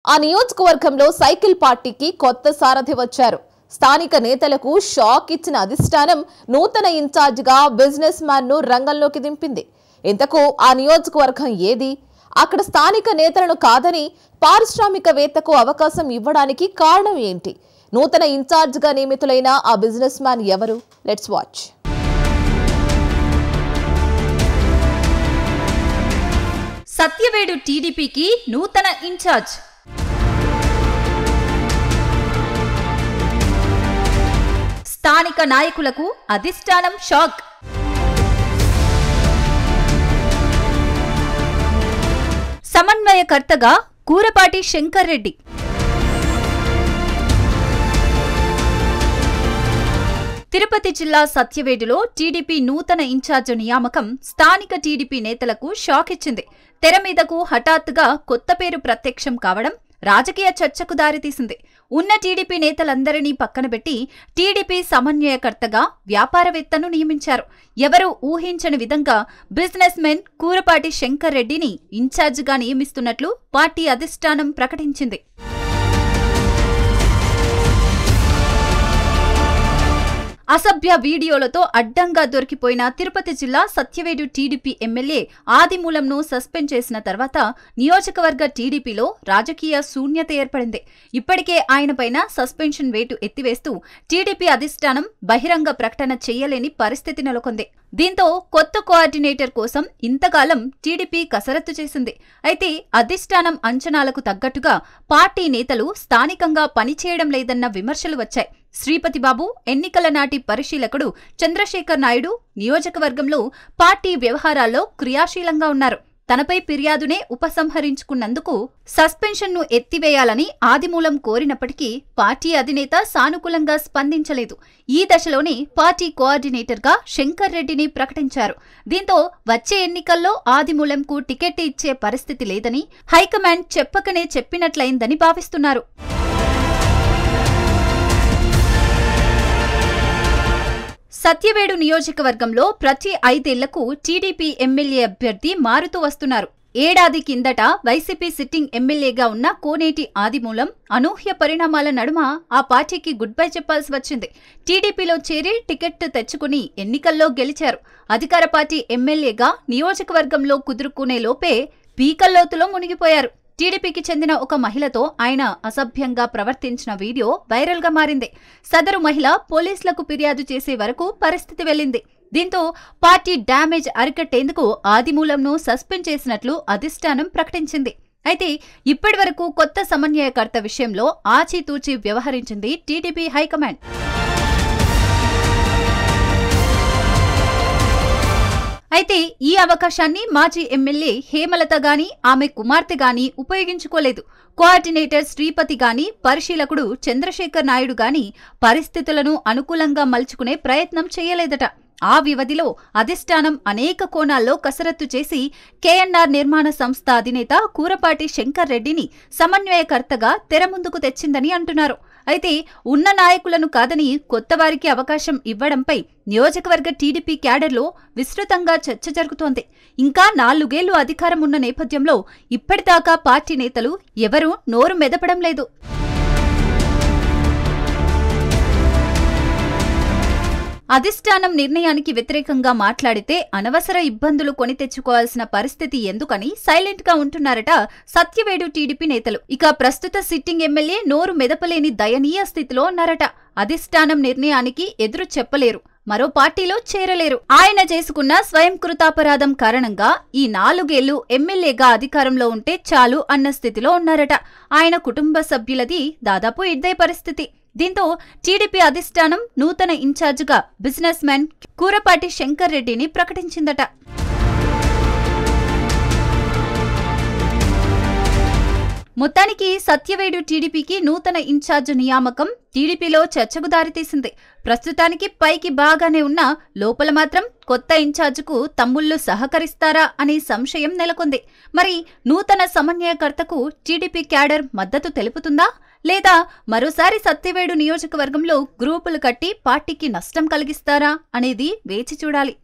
ఆ నియోజకవర్గంలో సైకిల్ పార్టీకి కొత్త సారథి వచ్చారు. స్థానిక నేతలకు షాక్ ఇచ్చిన అధిష్టానం నూతన ఇన్ఛార్జిగా బిజినెస్ మ్యాన్ ను రంగంలోకి దింపింది. ఇంతకు ఆ నియోజకవర్గం ఏది? అక్కడ స్థానిక నేతలను కాదని పారిశ్రామికవేత్తకు అవకాశం ఇవ్వడానికి కారణం ఏంటి? నూతన ఇన్ఛార్జిగా నియమితులైన ఆ బిజినెస్ మ్యాన్ ఎవరు? Let's watch. సత్యవేడు టీడీపీకి నూతన ఇన్ఛార్జ్. స్థానిక నాయకులకు అధిష్టానం షాక్. సమన్వయకర్తగా కూరపాటి శంకర్ రెడ్డి. తిరుపతి జిల్లా సత్యవేడులో టీడీపీ నూతన ఇన్ఛార్జ్ నియామకం స్థానిక టీడీపీ నేతలకు షాక్ ఇచ్చింది. తెర మీదకు హఠాత్తుగా కొత్త పేరు ప్రత్యక్షం కావడం రాజకీయ చర్చకు దారితీసింది. ఉన్న టీడీపీ నేతలందరినీ పక్కనబెట్టి టీడీపీ సమన్వయకర్తగా వ్యాపారవేత్తను నియమించారు. ఎవరూ ఊహించని విధంగా బిజినెస్ మెన్ కూరపాటి శంకర్ రెడ్డిని ఇన్ఛార్జిగా నియమిస్తున్నట్లు పార్టీ అధిష్టానం ప్రకటించింది. అసభ్య వీడియోలతో అడ్డంగా దొరికిపోయిన తిరుపతి జిల్లా సత్యవేడు టీడీపీ ఎమ్మెల్యే ఆదిమూలంను సస్పెండ్ చేసిన తర్వాత నియోజకవర్గ టీడీపీలో రాజకీయ శూన్యత ఏర్పడింది. ఇప్పటికే ఆయనపైన సస్పెన్షన్ వేటు ఎత్తివేస్తూ టీడీపీ అధిష్టానం బహిరంగ ప్రకటన చేయలేని పరిస్థితి నెలకొంది. దీంతో కొత్త కోఆర్డినేటర్ కోసం ఇంతకాలం టీడీపీ కసరత్తు చేసింది. అయితే అధిష్టానం అంచనాలకు తగ్గట్టుగా పార్టీ నేతలు స్థానికంగా పనిచేయడం లేదన్న విమర్శలు వచ్చాయి. శ్రీపతిబాబు, ఎన్నికల నాటి పరిశీలకుడు చంద్రశేఖర్ నాయుడు నియోజకవర్గంలో పార్టీ వ్యవహారాల్లో క్రియాశీలంగా ఉన్నారు. తనపై ఫిర్యాదునే ఉపసంహరించుకున్నందుకు సస్పెన్షన్ను ఎత్తివేయాలని ఆదిమూలం కోరినప్పటికీ పార్టీ అధినేత సానుకూలంగా స్పందించలేదు. ఈ దశలోనే పార్టీ కోఆర్డినేటర్గా శంకర్ రెడ్డిని ప్రకటించారు. దీంతో వచ్చే ఎన్నికల్లో ఆదిమూలంకు టికెట్ ఇచ్చే పరిస్థితి లేదని హైకమాండ్ చెప్పకనే చెప్పినట్లయిందని భావిస్తున్నారు. సత్యవేడు నియోజకవర్గంలో ప్రతి 5 ఏళ్లకు టీడీపీ ఎమ్మెల్యే అభ్యర్థి మారుతూ వస్తున్నారు. ఏడాది కిందట వైసీపీ సిట్టింగ్ ఎమ్మెల్యేగా ఉన్న కోనేటి ఆదిమూలం అనూహ్య పరిణామాల నడుమ ఆ పార్టీకి గుడ్ బై చెప్పాల్సి వచ్చింది. టీడీపీలో చేరి టికెట్ తెచ్చుకుని ఎన్నికల్లో గెలిచారు. అధికార పార్టీ ఎమ్మెల్యేగా నియోజకవర్గంలో కుదురుకునే లోపే పీకల్లోతులో మునిగిపోయారు. టీడీపీకి చెందిన ఒక మహిళతో ఆయన అసభ్యంగా ప్రవర్తించిన వీడియో వైరల్ గా మారింది. సదరు మహిళ పోలీసులకు ఫిర్యాదు చేసే వరకు పరిస్థితి వెళ్లింది. దీంతో పార్టీ డ్యామేజ్ అరికట్టేందుకు ఆదిమూలంను సస్పెండ్ చేసినట్లు అధిష్టానం ప్రకటించింది. అయితే ఇప్పటి వరకు కొత్త సమన్వయకర్త విషయంలో ఆచితూచి వ్యవహరించింది టీడీపీ హైకమాండ్. అయితే ఈ అవకాశాన్ని మాజీ ఎమ్మెల్యే హేమలత గాని ఆమె కుమార్తె గాని ఉపయోగించుకోలేదు. కోఆర్డినేటర్ శ్రీపతి గాని పరిశీలకుడు చంద్రశేఖర్ నాయుడు గాని పరిస్థితులను అనుకూలంగా మలుచుకునే ప్రయత్నం చేయలేదట. ఆ వ్యవధిలో అధిష్టానం అనేక కోణాల్లో కసరత్తు చేసి కేఎన్ఆర్ నిర్మాణ సంస్థ అధినేత కూరపాటి శంకర్ రెడ్డిని సమన్వయకర్తగా తెర ముందుకు తెచ్చిందని అంటున్నారు. అయితే ఉన్న నాయకులను కాదని కొత్త వారికి అవకాశం ఇవ్వడంపై నియోజకవర్గ టీడీపీ క్యాడర్లో విస్తృతంగా చర్చ జరుగుతోంది. ఇంకా 4 ఏళ్లు అధికారం ఉన్న నేపథ్యంలో ఇప్పటిదాకా పార్టీ నేతలు ఎవరూ నోరు మెదపడం లేదు. అధిష్టానం నిర్ణయానికి వ్యతిరేకంగా మాట్లాడితే అనవసర ఇబ్బందులు కొని తెచ్చుకోవాల్సిన పరిస్థితి ఎందుకని సైలెంట్ గా ఉంటున్నారట సత్యవేడు టీడీపీ నేతలు. ఇక ప్రస్తుత సిట్టింగ్ ఎమ్మెల్యే నోరు మెదపలేని దయనీయ స్థితిలో ఉన్నారట. అధిష్టానం నిర్ణయానికి ఎదురు చెప్పలేరు, మరో పార్టీలో చేరలేరు. ఆయన చేసుకున్న స్వయం కృతాపరాధం కారణంగా ఈ 4 ఏళ్లు ఎమ్మెల్యేగా అధికారంలో ఉంటే చాలు అన్న స్థితిలో ఉన్నారట. ఆయన కుటుంబ సభ్యులది దాదాపు ఇదే పరిస్థితి. దీంతో టీడీపీ అధిష్టానం నూతన ఇన్ఛార్జిగా బిజినెస్ మ్యాన్ కూరపాటి శంకర్ రెడ్డిని ప్రకటించిందట. మొత్తానికి సత్యవేడు టీడీపీకి నూతన ఇన్ఛార్జ్ నియామకం టీడీపీలో చర్చకు దారితీసింది. ప్రస్తుతానికి పైకి బాగానే ఉన్నా లోపల మాత్రం కొత్త ఇన్ఛార్జికు తమ్ముళ్లు సహకరిస్తారా అనే సంశయం నెలకొంది. మరి నూతన సమన్వయకర్తకు టీడీపీ క్యాడర్ మద్దతు తెలుపుతుందా, లేదా మరోసారి సత్యవేడు నియోజకవర్గంలో గ్రూపులు కట్టి పార్టీకి నష్టం కలిగిస్తారా అనేది వేచి చూడాలి.